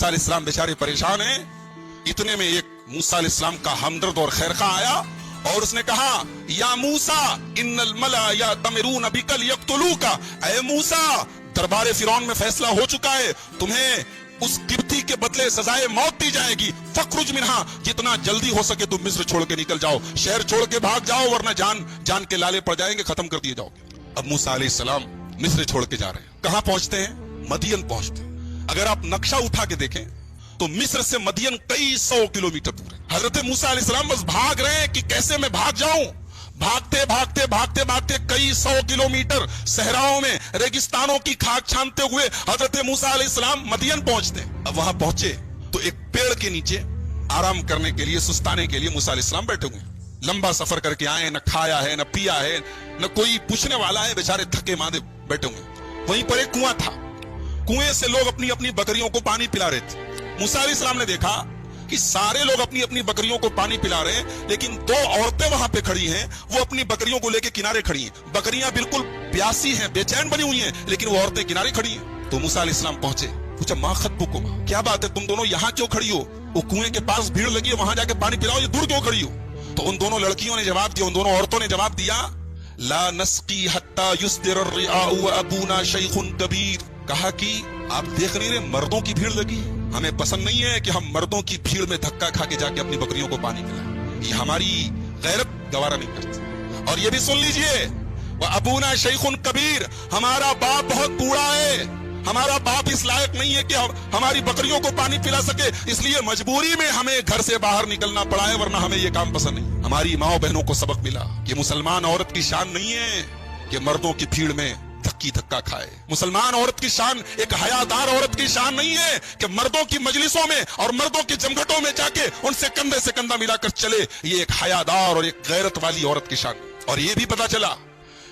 मूसा अलैहिस्सलाम बेचारे परेशान हैं। इतने में एक मूसा अलैहिस्सलाम का हमदर्द और खैरखा आया और उसने कहा, या मूसा इन्नल मला यअतमिरून बिका लियक्तुलूका, ऐ मूसा दरबार फिरौन में फैसला हो चुका है, तुम्हें उस किब्ती के बदले सजाए मौत दी जाएगी। फखरुज मिन्हा, जितना जल्दी हो सके तुम मिस्र छोड़ के निकल जाओ, शहर छोड़ के भाग जाओ, वरना जान के लाले पड़ जाएंगे, खत्म कर दिए जाओगे। अब मूसा अलैहिस्सलाम मिस्र छोड़ के जा रहे हैं। कहां पहुंचते हैं? मदियन पहुंचते हैं। अगर आप नक्शा उठा के देखें तो मिस्र से मदियन कई 100 किलोमीटर दूर है। हजरत मूसा अलैहिस्सलाम बस भाग रहे हैं कि कैसे मैं भाग जाऊं। भागते भागते भागते भागते कई 100 किलोमीटर सहराओं में रेगिस्तानों की खाक छानते हुए हजरत मूसा अलैहिस्सलाम मदियन पहुंचते। अब वहां पहुंचे तो एक पेड़ के नीचे आराम करने के लिए, सुस्ताने के लिए मूसा अलैहिस्सलाम बैठे हुए। लंबा सफर करके आए, न खाया है, न पिया है, न कोई पूछने वाला है, बेचारे थके मांदे बैठे हुए। वहीं पर एक कुआं था, कुएं से लोग अपनी अपनी बकरियों को पानी पिला रहे थे। मूसा अलैहिस्सलाम ने देखा कि सारे लोग अपनी अपनी बकरियों को पानी पिला रहे हैं, लेकिन दो औरतें वहां पे खड़ी हैं, वो अपनी बकरियों को लेके किनारे खड़ी हैं। बकरियां बिल्कुल प्यासी हैं, बेचैन बनी हुई हैं, लेकिन वो औरतें किनारे खड़ी हैं। तो मूसा अलैहिस्सलाम पहुंचे, पूछा, मां खत्बुकुमा, क्या बात है, तुम दोनों यहाँ क्यों खड़ी हो? वो कुएं के पास भीड़ लगी है, वहां जाके पानी पिलाओ, ये दूर क्यों खड़ी हो? तो उन दोनों लड़कियों ने जवाब दिया, उन दोनों औरतों ने जवाब दिया, ला नस्की हत्ता युस्दिर अर्रिआउ व अबूना शैखुन कबीर। कहा कि आप देख नहीं रहे मर्दों की भीड़ लगी है, हमें पसंद नहीं है कि हम मर्दों की भीड़ में धक्का खा के जाके अपनी बकरियों को पानी पिलाएं, ये हमारी गैरत गवारा नहीं करती। और ये भी सुन लीजिए, वह अबूना शैखुन कबीर, हमारा बाप बहुत बूढ़ा है, हमारा बाप इस लायक नहीं है कि हमारी बकरियों को पानी पिला सके, इसलिए मजबूरी में हमें घर से बाहर निकलना पड़ा है, वरना हमें ये काम पसंद नहीं। हमारी माओ बहनों को सबक मिला कि मुसलमान औरत की शान नहीं है कि मर्दों की भीड़ में धक्का खाए। मुसलमान औरत की शान, एक हयादार औरत की शान नहीं है कि मर्दों की मजलिसों में और मर्दों की जमघटों में जाके उनसे कंधे से कंधा मिलाकर चले। ये एक हयादार और एक गैरत वाली औरत की शान। और ये भी पता चला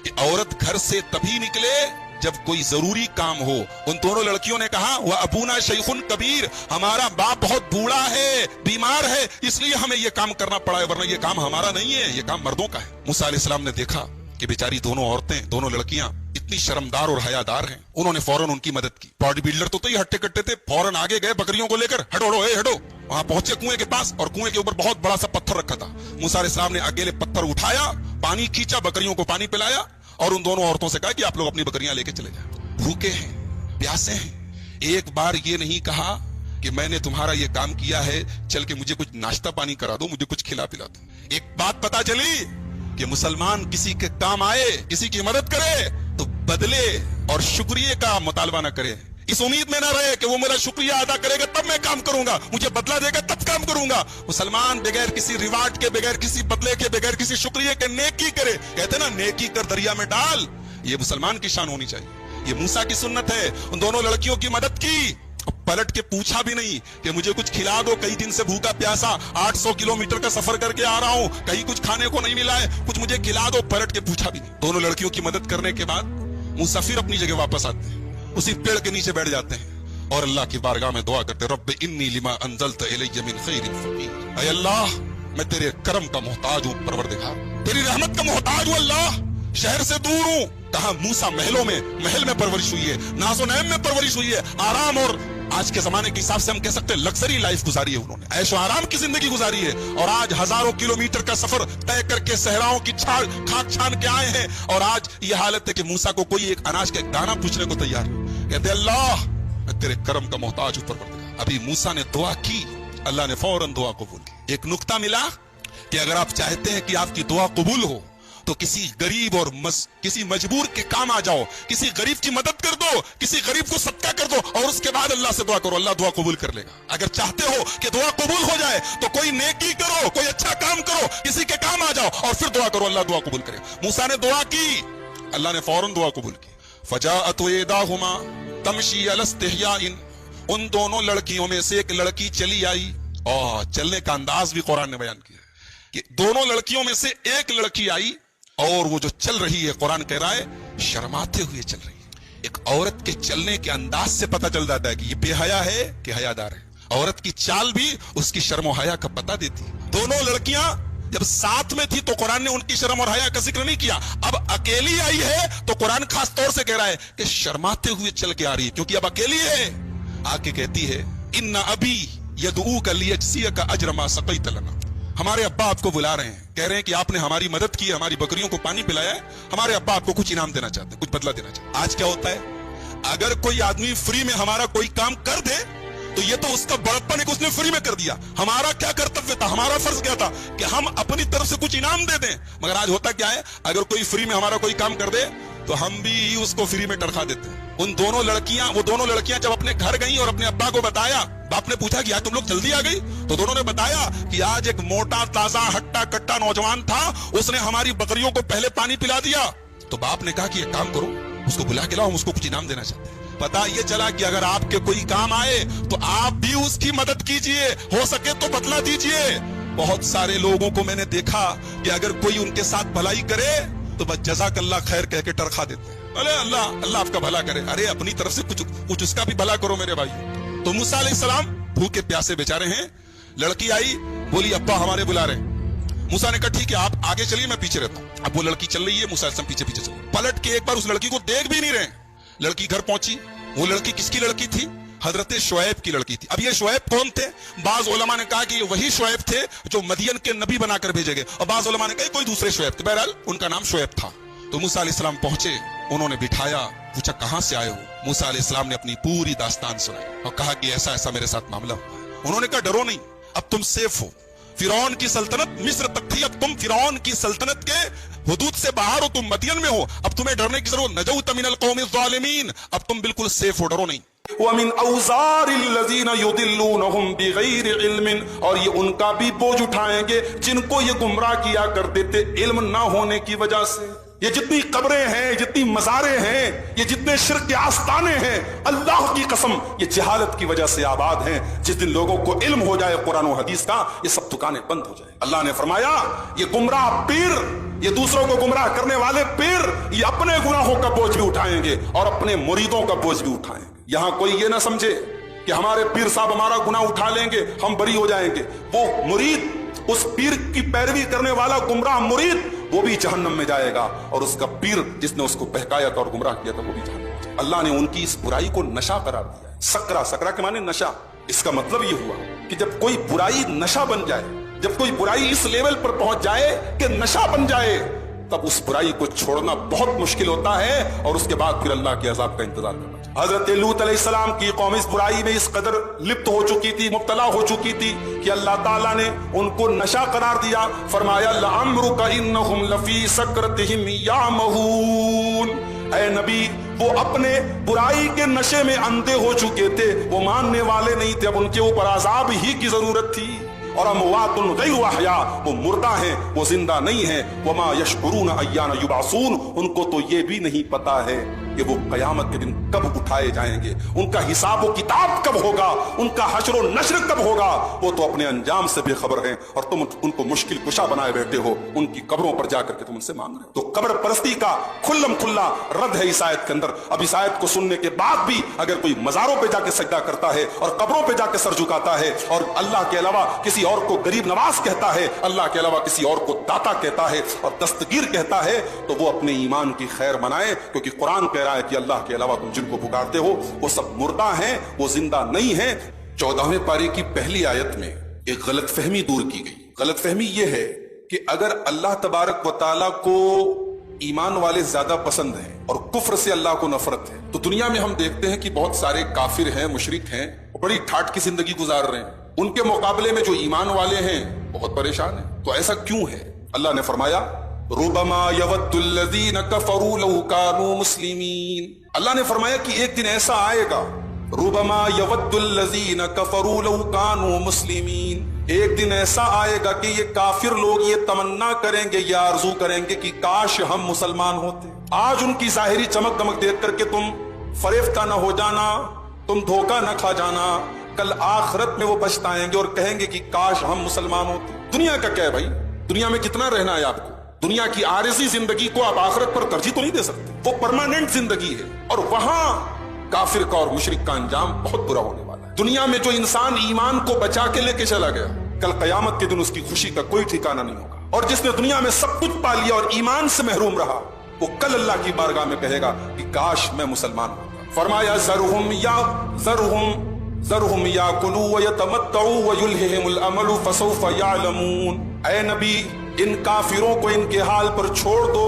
कि औरत घर से तभी निकले जब कोई जरूरी काम हो। उन दोनों लड़कियों ने कहा, वह अबूना शैखुन कबीर, हमारा बाप बहुत बूढ़ा है, बीमार है, इसलिए हमें यह काम करना पड़ा है, वरना यह काम हमारा नहीं है, यह काम मर्दों का है। मूसा अलैहिस्सलाम ने देखा कि बेचारी दोनों औरतें, दोनों लड़कियां इतनी शर्मदार और हयादार हैं। उन्होंने फौरन उनकी मदद की। बॉडी बिल्डर तो ही हट्टे कट्टे थे, फौरन आगे गए बकरियों को लेकर, हटो हटो। वहां पहुंचे कुएं के पास और कुएं के ऊपर बहुत बड़ा सा पत्थर रखा था। मूसा अलैहिस्सलाम ने अकेले पत्थर उठाया, पानी खींचा, बकरियों को पानी पिलाया और उन दोनों औरतों से कहा कि आप लोग अपनी बकरियां लेके चले जाए। भूखे हैं, प्यासे हैं, एक बार ये नहीं कहा कि मैंने तुम्हारा ये काम किया है, चल के मुझे कुछ नाश्ता पानी करा दो, मुझे कुछ खिला पिला दो। एक बात पता चली कि मुसलमान किसी के काम आए, किसी की मदद करे तो बदले और शुक्रिया का मुतालबा न करे। इस उम्मीद में ना रहे कि वो मेरा शुक्रिया अदा करेगा तब मैं काम करूंगा, मुझे बदला देगा तब काम करूंगा। मुसलमान बगैर किसी रिवार्ड के, बगैर किसी बदले के, बगैर किसी शुक्रिया के नेकी करे। कहते ना, नेकी कर दरिया में डाल, ये मुसलमान की शान होनी चाहिए। ये मूसा की सुन्नत है। उन दोनों लड़कियों की मदद की, पलट के पूछा भी नहीं कि मुझे कुछ खिला दो, कई दिन से भूखा प्यासा 800 किलोमीटर का सफर करके आ रहा हूं, कहीं कुछ खाने को नहीं मिला है, कुछ मुझे खिला दो, पलट के पूछा भी नहीं। दोनों लड़कियों की मदद करने के बाद मूसा फिर अपनी जगह वापस आते हैं, उसी पेड़ के नीचे बैठ जाते हैं और अल्लाह की बारगाह में दुआ करते, रब्ब इन्नी लिमा अंज़लत इलैया मिन खैरिन फकीर। ऐ अल्लाह, मैं तेरे करम का मोहताज हूं, परवरदिगार, तेरी रहमत का मोहताज हूं अल्लाह, शहर से दूर हूं। कहा मूसा महलों में, महल में परवरिश हुई है, नाज़ो नैम में परवरिश हुई है, आराम और आज के जमाने के हिसाब से हम कह सकते हैं लग्जरी लाइफ गुजारी है उन्होंने, ऐशो आराम की जिंदगी गुजारी है। और आज हजारों किलोमीटर का सफर तय करके सहराओं की खाक छान के आए हैं और आज ये हालत है कि मूसा को कोई एक अनाज का एक दाना पूछने को तैयार है। कहते अल्लाह, मैं तेरे करम का मोहताज हूं परवरदिगार। अभी मूसा ने दुआ की, अल्लाह ने फौरन दुआ कबूल की। एक नुक्ता मिला कि अगर आप चाहते हैं कि आपकी दुआ कबूल हो तो किसी गरीब और किसी मजबूर के काम आ जाओ, किसी गरीब की मदद कर दो, किसी गरीब को सदका कर दो और उसके बाद अल्लाह से दुआ करो, अल्लाह दुआ कबूल कर लेगा। अगर चाहते हो कि दुआ कबूल हो जाए तो कोई नेकी करो, कोई अच्छा काम करो, किसी के काम आ जाओ और फिर दुआ करो, अल्लाह दुआ कबूल करे। मूसा ने दुआ की, अल्लाह ने फौरन दुआ कबूल की। फजाअत इहदाहुमा तमशी अला इस्तिहयाइन, उन दोनों लड़कियों में से एक लड़की चली आई। और चलने का अंदाज भी कुरान ने बयान किया कि दोनों लड़कियों में से एक लड़की आई और वो जो चल रही है, कुरान कह रहा है शर्माते हुए चल रही है। एक औरत के चलने के अंदाज से पता चल जाता है कि ये बेहया है कि हयादार है। औरत की चाल भी उसकी शर्म और हया का पता देती है। दोनों लड़कियां जब साथ में थी तो कुरान ने उनकी शर्म और हया का जिक्र नहीं किया। अब अकेली आई है तो कुरान खास तौर से कह रहा है कि शर्माते हुए चल के आ रही है, क्योंकि अब अकेली है। आके कहती है इन अबी यदऊका लियजज़ियका अज्र मा सक़ैत लना। हमारे अब्बा आपको बुला रहे हैं, कह रहे हैं कि आपने हमारी मदद की, हमारी बकरियों को पानी पिलाया है, हमारे अब्बा आपको कुछ इनाम देना चाहते हैं, कुछ बदला देना चाहते हैं। आज क्या होता है, अगर कोई आदमी फ्री में हमारा कोई काम कर दे तो ये तो उसका बड़प्पन है कि उसने फ्री में कर दिया। हमारा क्या कर्तव्य था, हमारा फर्ज क्या था कि हम अपनी तरफ से कुछ इनाम दे दें। मगर आज होता क्या है, अगर कोई फ्री में हमारा कोई काम कर दे तो हम भी उसको फ्री में टरखा देते हैं। वो दोनों लड़कियां जब अपने घर गई और अपने अब्बा को बताया, बाप ने पूछा कि आज तुम लोग जल्दी आ गई, तो दोनों ने बताया कि आज एक मोटा ताजा हट्टा कट्टा नौजवान था, उसने हमारी बकरियों को पहले पानी पिला दिया। तो बाप ने कहा कि एक काम करो, उसको बुला के लाओ, हम उसको कुछ इनाम देना चाहते हैं। पता ये चला कि अगर आपके कोई काम आए तो आप भी उसकी मदद कीजिए, हो सके तो बदला दीजिए। बहुत सारे लोगों को मैंने देखा कि अगर कोई उनके साथ भलाई करे तो बस जज़ाकल्लाह खैर कह के टरखा देते हैं। अरे अल्लाह अल्लाह आपका भला करे। अरे अपनी तरफ से कुछ उसका भी भला करो मेरे भाई। तो मूसा अलैहिस्सलाम भूखे प्यासे बेचारे हैं, लड़की आई, बोली अब्बा हमारे बुला रहे हैं। मूसा ने कहा ठीक है आप आगे चलिए, मैं पीछे रहता हूँ। अब वो लड़की चल रही है, मूसा अलैहिस्सलाम पीछे पीछे चल, पलट के एक बार उस लड़की को देख भी नहीं रहे। लड़की घर पहुंची। वो लड़की किसकी लड़की थी? हजरत शुएब की लड़की थी। अब ये शुएब कौन थे? बाज उलमा ने कहा कि ये वही शुएब थे जो मदियन के नबी बनाकर भेजे गए, और बाज उलमा ने कहा कोई दूसरे शुएब थे। बहरहाल उनका नाम शुएब था। तो मूसा अलैहिस्सलाम पहुंचे, उन्होंने बिठाया, पूछा कहां से आए हो? मूसा अलैहिस्सलाम ने अपनी पूरी दास्तान सुनाई और कहा कि ऐसा ऐसा मेरे साथ मामला हुआ। उन्होंने कहा डरो नहीं, अब तुम सेफ हो। फिरौन की सल्तनत मिस्र तक थी, अब तुम फिरौन की सल्तनत के हुदूद से बाहर हो, तुम मदियन में हो, अब तुम्हें डरने की जरूरत। नजौत मिनल कौमिज़ ज़ालिमीन, अब तुम बिल्कुल सेफ हो, डरो नहीं। वमिन औज़ारिल लज़ीना युदिल्लूनहुम बिग़ैरि इल्मिन, और ये उनका भी बोझ उठाएंगे जिनको ये गुमराह किया करते थे इल्म ना होने की वजह से। ये जितनी कब्रें हैं, जितनी मज़ारें हैं, ये जितने शिर्क के आस्ताने हैं, अल्लाह की कसम ये जहालत की वजह से आबाद हैं। जिस दिन लोगों को इल्म हो जाए कुरान और हदीस का, ये सब दुकानें बंद हो जाए। अल्लाह ने फरमाया ये गुमराह पीर, ये दूसरों को गुमराह करने वाले पीर, ये अपने गुनाहों का बोझ भी उठाएंगे और अपने मुरीदों का बोझ भी उठाएंगे। यहां कोई ये ना समझे कि हमारे पीर साहब हमारा गुनाह उठा लेंगे, हम बरी हो जाएंगे। वो मुरीद, उस पीर की पैरवी करने वाला गुमराह मुरीद, वो भी जहन्नम में जाएगा, और उसका पीर जिसने उसको बहकाया था और गुमराह किया था वो भी जहन्नम में जाएगा। अल्लाह ने उनकी इस बुराई को नशा करार दिया है। सकरा, सकरा के माने नशा। इसका मतलब ये हुआ कि जब कोई बुराई नशा बन जाए, जब कोई बुराई इस लेवल पर पहुंच जाए कि नशा बन जाए, तब उस बुराई को छोड़ना बहुत मुश्किल होता है, और उसके बाद फिर अल्लाह के अज़ाब का इंतजार करना। हजरत लूत अलैहिस्सलाम की कौम इस बुराई में इस कदर लिप्त हो चुकी थी, मुब्तला हो चुकी थी कि अल्लाह ताला ने उनको नशा करार दिया। फरमाया लअम्रुका इन्नहुम लफी सकरतिहिम यामहून। ऐ नबी, वो अपने बुराई के नशे में अंधे हो चुके थे, वो मानने वाले नहीं थे, अब उनके ऊपर अज़ाब ही की जरूरत थी। और अमवातुन गैरु अहया, वो मुर्दा हैं, वो जिंदा नहीं है। वमा यशकुरून अय्यान युबासून, उनको तो ये भी नहीं पता है कि वो कयामत के दिन कब उठाए जाएंगे, उनका हिसाब व किताब कब होगा, उनका हश्र व नश्र कब होगा, वो तो अपने अंजाम से बेखबर हैं, और तुम उनको मुश्किल कुशा बनाए बैठे हो। उनकी कब्रों पर जाकर के तुम उनसे मांग रहे हो। तो कब्र परस्ती का खुल्लम खुल्ला रद्द है इस आयत के अंदर। अब इस आयत को सुनने के बाद भी अगर कोई मजारों पे जाके सजदा करता है और कब्रों पे जाके सर झुकाता है, और अल्लाह के अलावा किसी और को गरीब नवाज कहता है, अल्लाह के अलावा किसी और को दाता कहता है और दस्तगीर कहता है, तो वो अपने ईमान की खैर मनाए, क्योंकि कुरान कह रहा है कि अल्लाह के अलावा तुम जिनको पुकारते हो वो सब मुर्दा हैं, वो जिंदा नहीं है। 14वें पारे की पहली आयत में एक गलतफहमी दूर की गई। गलतफहमी ये है कि अगर अल्लाह तबारक व तआला को ईमान वाले ज्यादा पसंद हैं और कुफ्र से अल्लाह को नफरत है, तो दुनिया में हम देखते हैं कि बहुत सारे काफिर हैं, मुशरिक हैं, बड़ी ठाट की जिंदगी गुजार रहे हैं। उनके मुकाबले में जो ईमान वाले हैं बहुत परेशान हैं। तो ऐसा क्यों है? अल्लाह ने फरमाया रुबमा यवद्दुल्लज़ीना कफरू लौ कानू मुस्लिमीन। अल्लाह ने फरमाया कि एक दिन ऐसा आएगा, रुबमा यवद्दुल्लज़ीना कफरू लौ कानू मुस्लिमीन, एक दिन ऐसा आएगा कि ये काफिर लोग ये तमन्ना करेंगे, ये आरजू करेंगे कि काश हम मुसलमान होते। आज उनकी जाहिरी चमक दमक देख करके तुम फरेफ्ता न हो जाना, तुम धोखा न खा जाना, कल आखिरत में वो पछताएंगे और कहेंगे कि काश हम मुसलमान होते। दुनिया का क्या है भाई, दुनिया में कितना रहना है आपको? दुनिया की आरज़ी जिंदगी को आप आखिरत पर तरजीह तो नहीं दे सकते, वो परमानेंट जिंदगी है, और वहां काफिर का और मुशरिक का अंजाम बहुत बुरा होने वाला है। दुनिया में जो इंसान ईमान को बचा के लेके चला गया, कल कयामत के दिन उसकी खुशी का कोई ठिकाना नहीं होगा। और जिसने दुनिया में सब कुछ पा लिया और ईमान से महरूम रहा, वो कल अल्लाह की बारगाह में कहेगा कि काश मैं मुसलमान होता। फरमाया ज़रहुम ذرهم یاکلوا ویتمتعوا ویلہہم الامل فسوف یعلمون۔ اے نبی ان کافروں کو ان کے حال پر چھوڑ دو،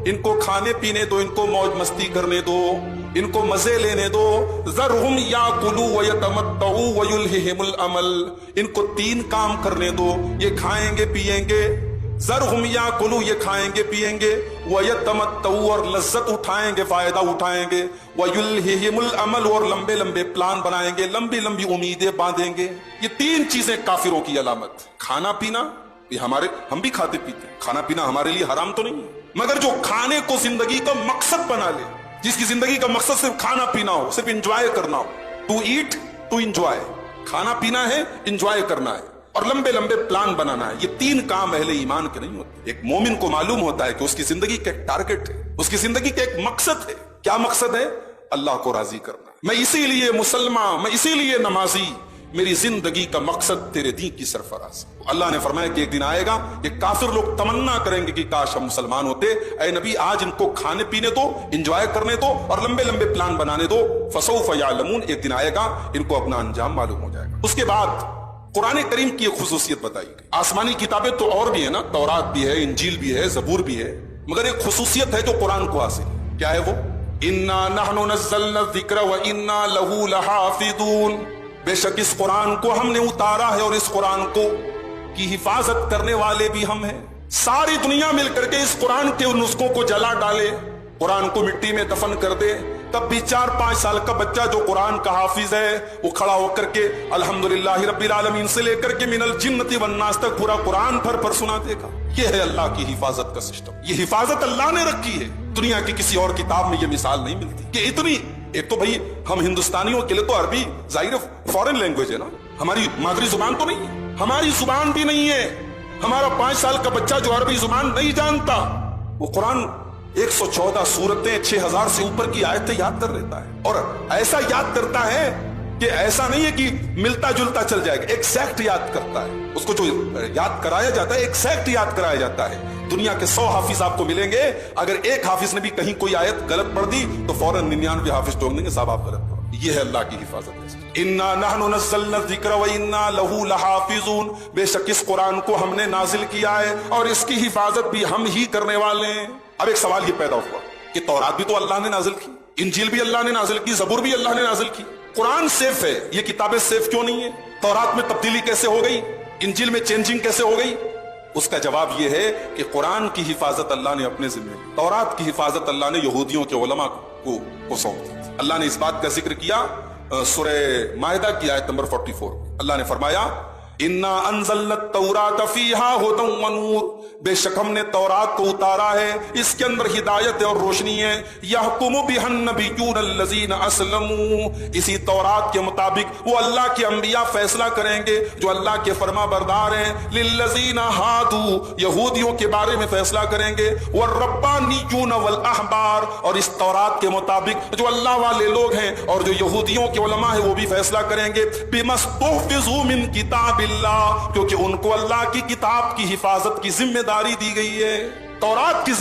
ان کو کھانے پینے دو، ان کو موج مستی کرنے دو، ان کو مزے لینے دو۔ ذرهم یاکلوا ویتمتعوا ویلہہم الامل، ان کو 3 کام کرنے دو، یہ کھائیں گے پیئیں گے۔ ذرهم یاکلوا، یہ کھائیں گے پیئیں گے، ویتمتعوا، اور لذت اٹھائیں گے، فائدہ اٹھائیں گے، ویلہہم الامل، اور لمبے لمبے پلان بنائیں گے، لمبی لمبی امیدیں باندھیں گے۔ یہ 3 چیزیں کافروں کی علامت۔ کھانا پینا، یہ ہم بھی کھاتے پیتے ہیں، کھانا پینا ہمارے لیے حرام تو نہیں ہے، مگر جو کھانے کو زندگی کا مقصد بنا لے، جس کی زندگی کا مقصد صرف کھانا پینا ہو، صرف انجوائے کرنا ہو، ٹو ایٹ ٹو انجوائے، کھانا پینا ہے، انجوائے کرنا ہے، اور لمبے لمبے پلان بنانا ہے، یہ 3 کام اہل ایمان کے نہیں ہوتے۔ ایک مومن کو معلوم ہوتا ہے کہ اس کی زندگی کا ایک ٹارگٹ ہے، اس کی زندگی کا ایک مقصد ہے۔ کیا مقصد ہے؟ اللہ کو راضی کرنا۔ میں اسی لیے مسلمان، میں اسی لیے نمازی، میری زندگی کا مقصد تیرے دین کی سرفراز۔ اللہ نے فرمایا کہ ایک دن آئے گا کہ کافر لوگ تمنا کریں گے کہ کاش ہم مسلمان ہوتے۔ اے نبی آج ان کو کھانے پینے دو، انجوائے کرنے دو، اور لمبے لمبے پلان بنانے دو۔ فسوف یعلمون، ایک دن آئے گا ان کو اپنا انجام معلوم ہو جائے گا۔ اس کے بعد قرآن کریم کی ایک خصوصیت بتائی گئی۔ آسمانی کتابیں تو اور بھی ہیں نا، تورات بھی ہے، انجیل بھی ہے، زبور بھی ہے، مگر ایک خصوصیت ہے جو قرآن کو حاصل ہے۔ کیا ہے وہ؟ انا نحن نزلنا الذکر وانا لہ لحافظون، بے شک اس قرآن کو ہم نے اتارا ہے اور اس قرآن کو کی حفاظت کرنے والے بھی ہم ہیں۔ ساری دنیا مل کر کے اس قرآن کے نسخوں کو جلا ڈالے، قرآن کو مٹی میں دفن کر دے، تب بھی 4-5 سال کا بچہ جو قرآن کا حافظ ہے وہ کھڑا ہو کر کے الحمدللہ رب العالمین سے لے کر کے من الجنۃ والناس تک پورا قرآن پھر سنا دے گا۔ یہ ہے اللہ کی حفاظت کا سسٹم، یہ حفاظت اللہ نے رکھی ہے، دنیا کی کسی اور کتاب میں یہ مثال نہیں ملتی کہ اتنی۔ ایک تو بھائی ہم ہندوستانیوں کے لیے تو عربی ظاہر فورن لینگویج ہے نا، ہماری مادری زبان تو نہیں ہے، ہماری زبان بھی نہیں ہے۔ ہمارا 5 سال کا بچہ جو عربی زبان نہیں جانتا وہ قرآن 114 سورتیں 6000 سے اوپر کی آیتیں یاد کر لیتا ہے، اور ایسا یاد کرتا ہے کہ ایسا نہیں ہے کہ ملتا جلتا چل جائے گا، ایکزیکٹ یاد کرتا ہے۔ اس کو جو یاد کرایا جاتا ہے ایکزیکٹ یاد کرایا جاتا ہے۔ دنیا کے 100 حافظ آپ کو ملیں گے، اگر ایک حافظ نے بھی کہیں کوئی آیت غلط پڑھ دی تو فوراً 99 حافظ ٹوک دیں گے صاحب آپ غلط پڑھ۔ یہ ہے اللہ کی حفاظت۔ انا نحن نزلنا الذکر وانا لہ لحافظون، بے شک اس قرآن کو ہم نے نازل کیا ہے اور اس کی حفاظت بھی ہم ہی کرنے والے ہیں۔ اب ایک سوال یہ پیدا ہوا کہ تورات بھی تو اللہ نے نازل کی، انجیل بھی اللہ نے نازل کی، زبور بھی اللہ نے نازل کی، قرآن سیف ہے، یہ کتابیں سیف کیوں نہیں ہیں؟ تورات میں تبدیلی کیسے ہو گئی؟ انجیل میں چینجنگ کیسے ہو گئی؟ اس کا جواب یہ ہے کہ قرآن کی حفاظت اللہ نے اپنے ذمہ لی، تورات کی حفاظت اللہ نے یہودیوں کے علماء کو سونپ دی۔ اللہ نے اس بات کا ذکر کیا سورہ مائدہ کی آیت نمبر 44۔ اللہ نے فرمایا انا انزلنا التوراۃ فیہا ھدی ونور، بے شک ہم نے تورات کو اتارا ہے، اس کے اندر ہدایت اور روشنی ہے۔ یحکم بہا النبیون الذین اسلموا، اسی تورات کے مطابق وہ اللہ کے انبیاء فیصلہ کریں گے جو اللہ کے فرما بردار ہیں۔ للذین ہادوا، یہودیوں کے بارے میں فیصلہ کریں گے۔ والربانیون والاحبار، اور اس تورات کے مطابق جو اللہ والے لوگ ہیں اور جو یہودیوں کے علماء ہیں وہ بھی فیصلہ کریں گے۔ بما استحفظوا من کتاب اللہ، کیونکہ ان کو اللہ کی کتاب کی حفاظت کی ذمہ داری دی گئی ہے۔ تورات کی